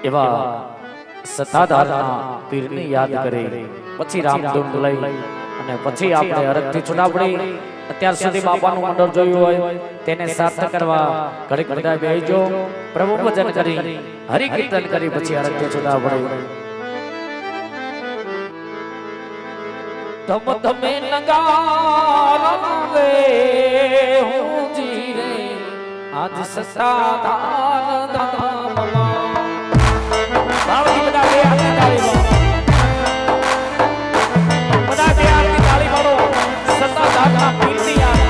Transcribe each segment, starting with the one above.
એવા સત્તાધારના પીરને યાદ કરી પછી રામધૂન લઈ અને પછી આપણે અરગથી છૂટા પડી અત્યાર સુધી બાપાનું મંડળ જોયું હોય તેને સાર્થક કરવા ઘડીક બધા બેસજો પ્રભુ ભજન કરી હરિ કીર્તન કરી પછી અરગથી છૂટા પડી તમ તમે નગારા રે હું જી રે આજ સત્તાધાર ધામમાં બાવજી બધા બે હાથની તાળીમાં બધા બે હાથની તાળી પાડો સત્તાધારના પીરની યાદ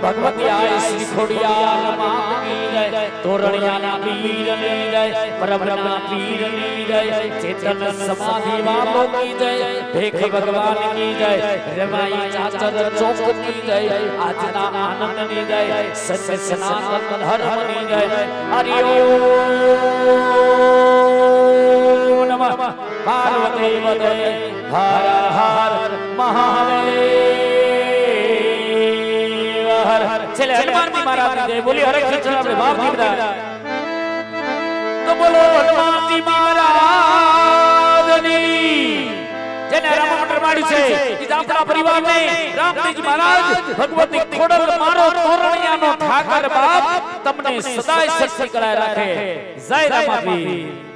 भगवती आय श्री खोड़ियाल मां की जय तोरणियाना पीर की जय परब्रह्म पीर की जय चेतन समाधि वालों की जय भेख भगवान की जय रमाई चाचर चौक की जय आजना आनंद की जय सत्य सनातन धर्म की जय हरि ओम नमः पार्वती वदे हर हर महादेव चले हनुमान जी महाराज जय बोली हरे कृष्ण अपने बाप जी बता तो बोलो हनुमान जी महाराज ने जेने राम मंत्र माड़ी छे कि आपना परिवार ने रामजी महाराज भगवती खोडल मारो तोरणियानो ठाकर बाप તમને સદાય શક્તિ કરાય રાખે જય રામાપી